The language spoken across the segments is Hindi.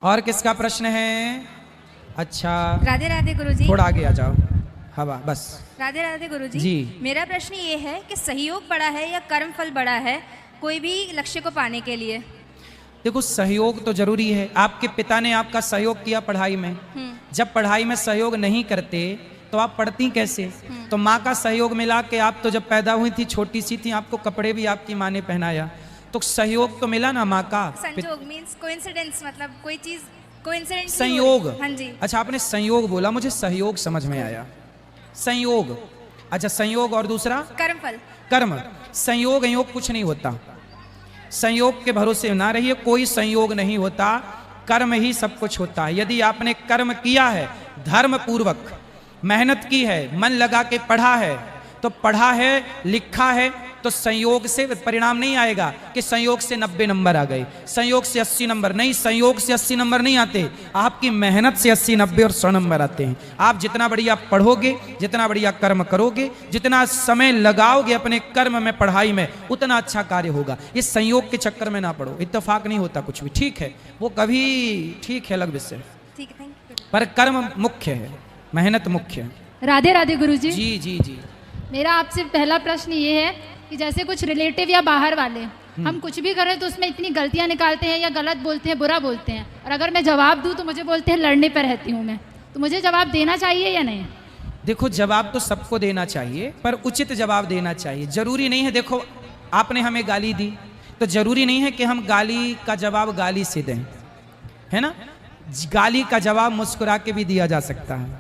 और किसका प्रश्न है? अच्छा, राधे राधे गुरुजी। थोड़ा आगे आ जाओ, हवा बस। राधे राधे गुरुजी जी। मेरा प्रश्न ये है कि सहयोग बड़ा है या कर्म फल बड़ा है कोई भी लक्ष्य को पाने के लिए? देखो, सहयोग तो जरूरी है। आपके पिता ने आपका सहयोग किया पढ़ाई में। जब पढ़ाई में सहयोग नहीं करते तो आप पढ़ती कैसे? तो माँ का सहयोग मिला के आप तो जब पैदा हुई थी छोटी सी थी, आपको कपड़े भी आपकी माँ ने पहनाया, तो सहयोग तो मिला ना माँ का। संयोग मींस कोइंसिडेंस, मतलब कोई चीज कोइंसिडेंस। संयोग। हाँ जी। अच्छा, आपने संयोग बोला, मुझे सहयोग समझ में आया। संयोग, अच्छा संयोग और दूसरा कर्म फल। कर्म। संयोग योग कुछ नहीं होता, संयोग के भरोसे ना रहिए, कोई संयोग नहीं होता, कर्म ही सब कुछ होता है। यदि आपने कर्म किया है, धर्म पूर्वक मेहनत की है, मन लगा के पढ़ा है, तो पढ़ा है लिखा है, तो संयोग से परिणाम नहीं आएगा कि संयोग से 90 नंबर आ गए, संयोग से 80 नंबर नहीं, संयोग से 80 नंबर नहीं आते, आपकी मेहनत से 80 90 और 100 नंबर आते हैं। आप जितना बढ़िया पढ़ोगे, जितना बढ़िया कर्म करोगे, जितना समय लगाओगे अपने कर्म में पढ़ाई में, उतना अच्छा कार्य होगा। ये संयोग के चक्कर में ना पड़ो, इत्तेफाक नहीं होता कुछ भी। ठीक है, वो कभी ठीक है, अलग विषय, ठीक है, थैंक यू। पर कर्म मुख्य है, मेहनत मुख्य है। राधे राधे गुरुजी। जी जी जी। मेरा आपसे पहला प्रश्न ये है कि जैसे कुछ रिलेटिव या बाहर वाले हम कुछ भी करें तो उसमें इतनी गलतियां निकालते हैं या गलत बोलते हैं, बुरा बोलते हैं, और अगर मैं जवाब दूं तो मुझे बोलते हैं लड़ने पर रहती हूं मैं, तो मुझे जवाब देना चाहिए या नहीं? देखो, जवाब तो सबको देना चाहिए, पर उचित जवाब देना चाहिए। जरूरी नहीं है, देखो आपने हमें गाली दी तो जरूरी नहीं है कि हम गाली का जवाब गाली से दें, है ना। गाली का जवाब मुस्कुरा के भी दिया जा सकता है।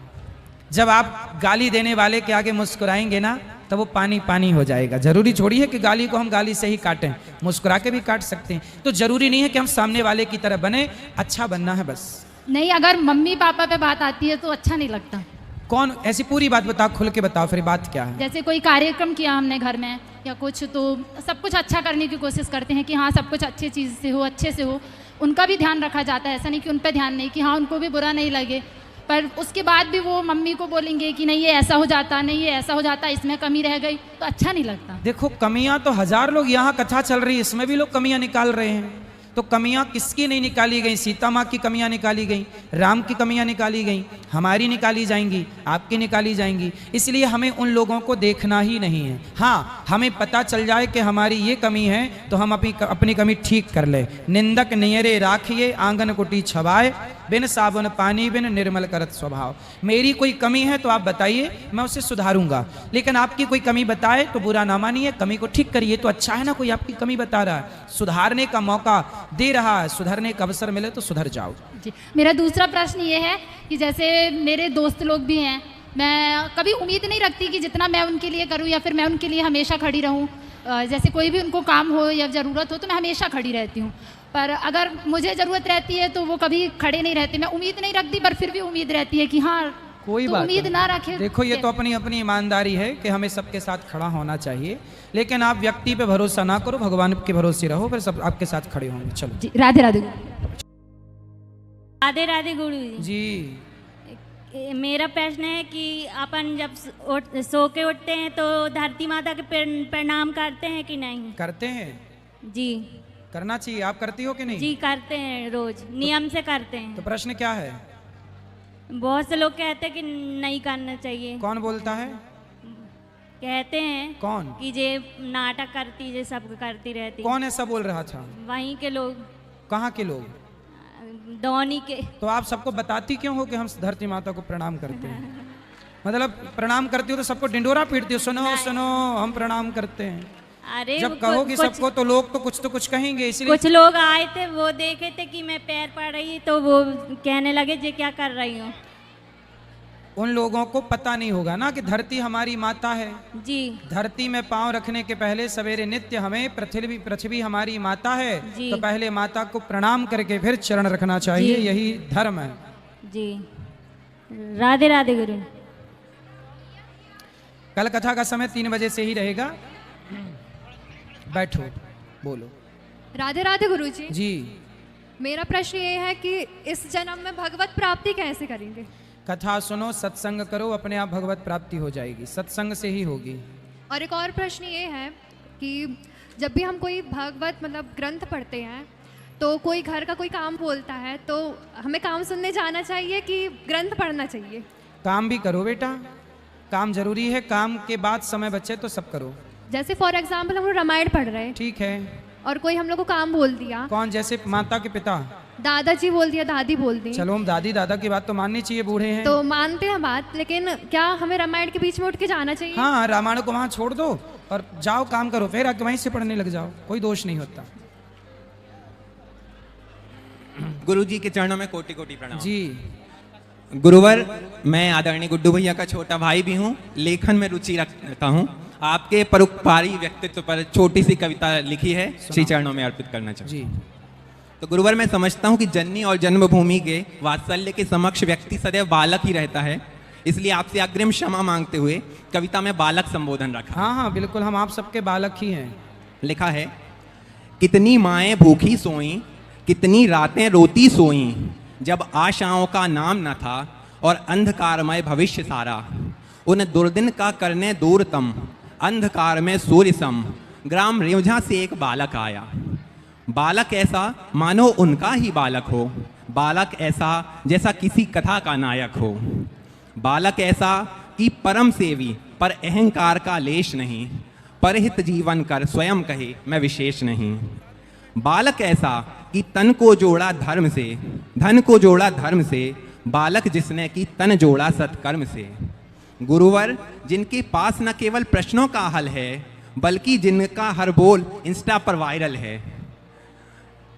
जब आप गाली देने वाले के आगे मुस्कुराएंगे ना, तो वो पानी पानी हो जाएगा। जरूरी छोड़ी है कि गाली को हम गाली से ही काटें, मुस्कुरा के भी काट सकते हैं। तो जरूरी नहीं है कि हम सामने वाले की तरह बने, अच्छा बनना है बस। नहीं, अगर मम्मी पापा पे बात आती है तो अच्छा नहीं लगता। कौन? ऐसी पूरी बात बताओ, खुल के बताओ, फिर बात क्या है। जैसे कोई कार्यक्रम किया हमने घर में या कुछ, तो सब कुछ अच्छा करने की कोशिश करते हैं कि हाँ सब कुछ अच्छी चीज़ से हो, अच्छे से हो, उनका भी ध्यान रखा जाता है। ऐसा नहीं कि उन पर ध्यान नहीं, कि हाँ उनको भी बुरा नहीं लगे, पर उसके बाद भी वो मम्मी को बोलेंगे कि नहीं ये ऐसा हो जाता, नहीं ये ऐसा हो जाता, इसमें कमी रह गई, तो अच्छा नहीं लगता। देखो, कमियां तो हजार लोग, यहाँ कथा चल रही है इसमें भी लोग कमियां निकाल रहे हैं। तो कमियां किसकी नहीं निकाली गई? सीता माँ की कमियां निकाली गई, राम की कमियां निकाली गई, हमारी निकाली जाएंगी, आपकी निकाली जाएंगी। इसलिए हमें उन लोगों को देखना ही नहीं है। हाँ, हमें पता चल जाए कि हमारी ये कमी है तो हम अपनी कमी ठीक कर ले। निंदक नियरे राखिए, आंगन कुटी छवाए, बिन साबुन पानी बिन निर्मल करत स्वभाव। मेरी कोई कमी है तो आप बताइए, मैं उसे सुधारूंगा, लेकिन आपकी कोई कमी बताए तो बुरा ना मानिए, कमी को ठीक करिए तो अच्छा है ना। कोई आपकी कमी बता रहा है, सुधारने का मौका दे रहा है, सुधरने का अवसर मिले तो सुधर जाओ। जी, मेरा दूसरा प्रश्न ये है कि जैसे मेरे दोस्त लोग भी हैं, मैं कभी उम्मीद नहीं रखती कि जितना मैं उनके लिए करूं या फिर मैं उनके लिए हमेशा खड़ी रहूं। जैसे कोई भी उनको काम हो या ज़रूरत हो तो मैं हमेशा खड़ी रहती हूं, पर अगर मुझे ज़रूरत रहती है तो वो कभी खड़े नहीं रहते। मैं उम्मीद नहीं रखती, पर फिर भी उम्मीद रहती है कि हाँ कोई तो बात उम्मीद ना रखे। देखो, ये तो अपनी अपनी ईमानदारी है कि हमें सबके साथ खड़ा होना चाहिए, लेकिन आप व्यक्ति पे भरोसा ना करो, भगवान के भरोसे रहो, फिर सब आपके साथ खड़े होंगे। चलो जी, राधे राधे। राधे राधे गुरु जी। मेरा प्रश्न है कि अपन जब सो के उठते हैं तो धरती माता के प्रणाम करते हैं कि नहीं? करते हैं जी। करना चाहिए। आप करती हो कि नहीं? जी करते हैं, रोज नियम से करते हैं। तो प्रश्न क्या है? बहुत से लोग कहते हैं कि नहीं करना चाहिए। कौन बोलता है? कहते हैं कौन? कि जे नाटक करती, जे सब करती रहती। कौन ऐसा बोल रहा था? वहीं के लोग। कहाँ के लोग? धोनी के। तो आप सबको बताती क्यों हो कि हम धरती माता को प्रणाम करते हैं? मतलब प्रणाम करती हो तो सबको डिंडोरा पीटती हो, सुनो सुनो हम प्रणाम करते हैं। अरे जब कहोगी सबको तो लोग तो कुछ कहेंगे, इसलिए कुछ लोग आए थे, वो देखे थे कि मैं पैर पड़ रही, तो वो कहने लगे जे क्या कर रही हूँ। उन लोगों को पता नहीं होगा ना कि धरती हमारी माता है। जी। धरती में पांव रखने के पहले सवेरे नित्य हमें पृथ्वी हमारी माता है, तो पहले माता को प्रणाम करके फिर चरण रखना चाहिए, यही धर्म है। जी। राधे राधे गुरु। कल कथा का समय 3 बजे से ही रहेगा। बैठो, बोलो। राधे राधे गुरुजी। जी। मेरा प्रश्न ये है कि इस जन्म में भगवत प्राप्ति कैसे करेंगे? कथा सुनो, सत्संग करो, अपने आप भगवत प्राप्ति हो जाएगी, सत्संग से ही होगी। और एक और प्रश्न ये है कि जब भी हम कोई भगवत मतलब ग्रंथ पढ़ते हैं तो कोई घर का कोई काम बोलता है तो हमें काम सुनने जाना चाहिए कि ग्रंथ पढ़ना चाहिए? काम भी करो बेटा, काम जरूरी है, काम के बाद समय बचे तो सब करो। जैसे फॉर एग्जाम्पल हम लोग रामायण पढ़ रहे हैं ठीक है। और कोई हम लोग को काम बोल दिया, कौन? जैसे माता के पिता, दादाजी बोल दिया, दादी बोल दी, चलो हम दादी दादा की बात तो माननी चाहिए, बूढ़े हैं। तो मानते हैं बात, लेकिन क्या हमें रामायण के बीच में उठ के जाना चाहिए? हाँ, रामायण को वहाँ छोड़ दो और जाओ काम करो, फिर आके वहीं से पढ़ने लग जाओ, कोई दोष नहीं होता। गुरु जी के चरणों में कोटि कोटि प्रणाम। जी गुरुवर, मैं आदरणीय गुड्डू भैया का छोटा भाई भी हूँ, लेखन में रुचि रखता हूँ। आपके परोपकारी व्यक्तित्व पर छोटी सी कविता लिखी है, श्री चरणों में अर्पित करना चाहूँ। जी। तो गुरुवर, मैं समझता हूँ कि जननी और जन्मभूमि के वात्सल्य के समक्ष व्यक्ति सदैव बालक ही रहता है, इसलिए आपसे अग्रिम क्षमा मांगते हुए कविता में बालक संबोधन रखा। हाँ हाँ बिल्कुल, हम आप सबके बालक ही हैं। लिखा है, कितनी माएँ भूखी सोईं, कितनी रातें रोती सोईं, जब आशाओं का नाम न था और अंधकारमय भविष्य सारा। उन दुर्दिन का करने दूर तम, अंधकार में सूर्य सम, ग्राम रेवझा से एक बालक आया। बालक ऐसा मानो उनका ही बालक हो, बालक ऐसा जैसा किसी कथा का नायक हो। बालक ऐसा कि परम सेवी पर अहंकार का लेश नहीं, परहित जीवन कर स्वयं कहे मैं विशेष नहीं। बालक ऐसा कि तन को जोड़ा धर्म से, धन को जोड़ा धर्म से, बालक जिसने की तन जोड़ा सत्कर्म से। गुरुवर, जिनके पास न केवल प्रश्नों का हल है, बल्कि जिनका हर बोल इंस्टा पर वायरल है।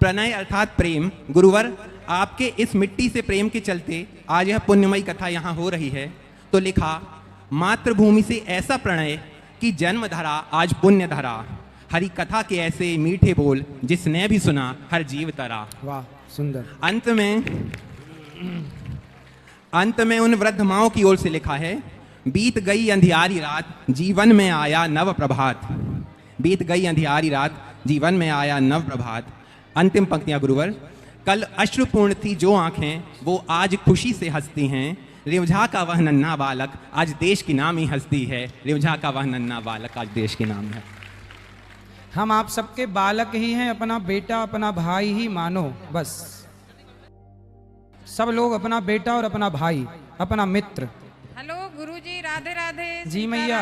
प्रणय अर्थात प्रेम। गुरुवर, आपके इस मिट्टी से प्रेम के चलते आज यह पुण्यमयी कथा यहाँ हो रही है। तो लिखा, मातृभूमि से ऐसा प्रणय कि जन्म धरा आज पुण्य धरा। हरि कथा के ऐसे मीठे बोल, जिसने भी सुना हर जीव तरा। वाह सुंदर। अंत में उन वृद्ध माओं की ओर से लिखा है, बीत गई अंधियारी रात, जीवन में आया नव प्रभात। बीत गई अंधियारी रात, जीवन में आया नव प्रभात। अंतिम पंक्तियां गुरुवर, कल अश्रुपूर्ण थी जो आंखें, वो आज खुशी से हंसती हैं। रेवझा का वह नन्हा बालक आज देश की नाम ही हंसती है। रेवझा का वह नन्हा बालक आज देश की नाम है। हम आप सबके बालक ही हैं, अपना बेटा अपना भाई ही मानो बस। सब लोग अपना बेटा और अपना भाई, अपना मित्र। हेलो गुरुजी, राधे राधे। जी मैया।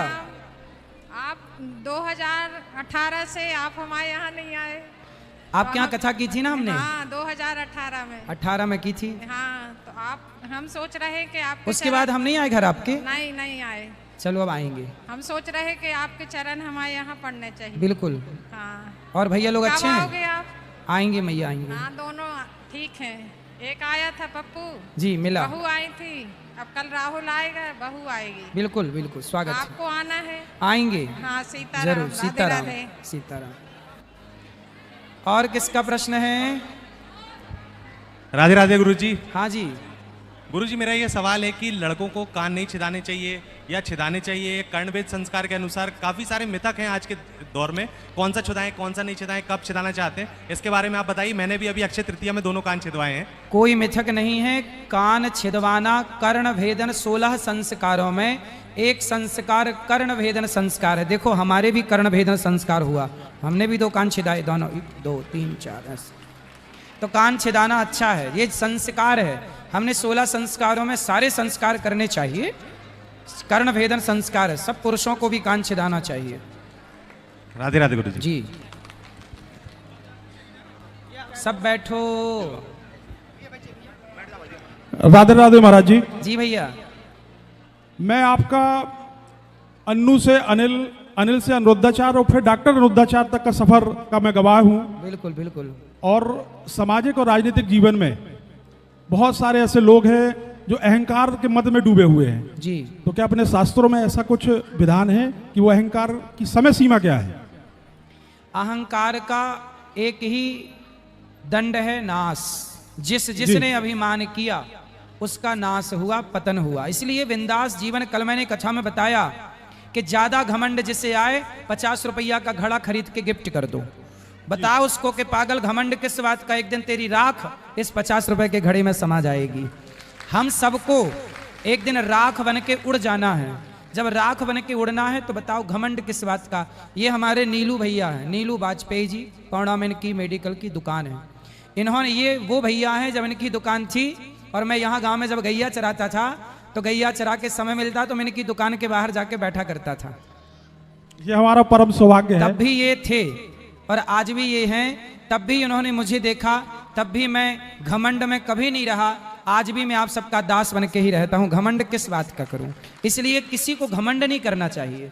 आप 2018 से आप हमारे यहाँ नहीं आए। आपके यहाँ कथा की थी ना हमने? हाँ 2018 में। 18 में की थी। हाँ, तो आप, हम सोच रहे कि आप उसके बाद हम नहीं आए घर आपके? नहीं आए। चलो अब आएंगे। हम सोच रहे कि आपके चरण हमारे यहाँ पढ़ने चाहिए। बिल्कुल। हाँ। और भैया लोग कब अच्छे हैं? आओगे आप? आएंगे मैया, आएंगे। हाँ दोनों ठीक हैं। एक आया था पप्पू जी, मिला। बहू आई थी, अब कल राहुल आएगा, बहू आएगी। बिल्कुल बिल्कुल, स्वागत है। आपको आना है? आएंगे। हाँ सीताराम। जरूर, राधे सीताराम राधे। सीताराम। और किसका प्रश्न है? राधे राधे गुरुजी। हाँ जी। गुरुजी, मेरा ये सवाल है कि लड़कों को कान नहीं छिदाने चाहिए या छिदाने चाहिए? कर्णवेद संस्कार के अनुसार काफ़ी सारे मिथक हैं आज के दौर में, कौन सा छिदाएं कौन सा नहीं छिदाएं, कब छिदाना चाहते हैं, इसके बारे में आप बताइए। मैंने भी अभी अक्षय तृतीया में दोनों कान छिदवाए हैं। कोई मिथक नहीं है। कान छिदवाना कर्ण भेदन 16 संस्कारों में एक संस्कार कर्ण भेदन संस्कार है। देखो हमारे भी कर्ण भेदन संस्कार हुआ, हमने भी 2 कान छिदाए, दोनों 2 3 4 ऐसे। तो कान छिदाना अच्छा है, ये संस्कार है। हमने 16 संस्कारों में सारे संस्कार करने चाहिए। कर्ण भेदन संस्कार है, सब पुरुषों को भी कान छिदाना चाहिए। राधे राधे गुरुजी। जी सब बैठो। राधे राधे महाराज जी। जी भैया। मैं आपका अन्नू से अनिल, अनिल से अनुरुद्धाचार्य और फिर डॉक्टर अनुरुद्धाचार्य तक का सफर का मैं गवाह हूँ। बिल्कुल बिल्कुल। और सामाजिक और राजनीतिक जीवन में बहुत सारे ऐसे लोग हैं जो अहंकार के मद में डूबे हुए हैं। जी। तो क्या अपने शास्त्रों में ऐसा कुछ विधान है कि वो अहंकार की समय सीमा क्या है? अहंकार का एक ही दंड है, नाश। जिसने अभिमान किया उसका नाश हुआ, पतन हुआ। इसलिए बिंदास जीवन, कल मैंने कथा में बताया कि ज्यादा घमंड जिसे आए 50 रुपया का घड़ा खरीद के गिफ्ट कर दो। बताओ उसको कि पागल घमंड किस बात का, एक दिन तेरी राख इस 50 रुपए के घड़े में समा जाएगी। हम सबको एक दिन राख बन के उड़ जाना है। जब राख बन के उड़ना है तो बताओ घमंड किस बात का। ये हमारे नीलू भैया हैं, नीलू वाजपेयी जी, पौड़ा में इनकी मेडिकल की दुकान है। इन्होंने, ये वो भैया हैं जब इनकी दुकान थी और मैं यहाँ गांव में जब गैया चराता था तो गैया चरा के समय मिलता तो मैं इनकी दुकान के बाहर जाके बैठा करता था। ये हमारा परम सौभाग्य है। तब भी ये थे और आज भी ये हैं। तब भी उन्होंने मुझे देखा, तब भी मैं घमंड में कभी नहीं रहा। आज भी मैं आप सबका दास बन के ही रहता हूँ। घमंड किस बात का करूँ? इसलिए किसी को घमंड नहीं करना चाहिए।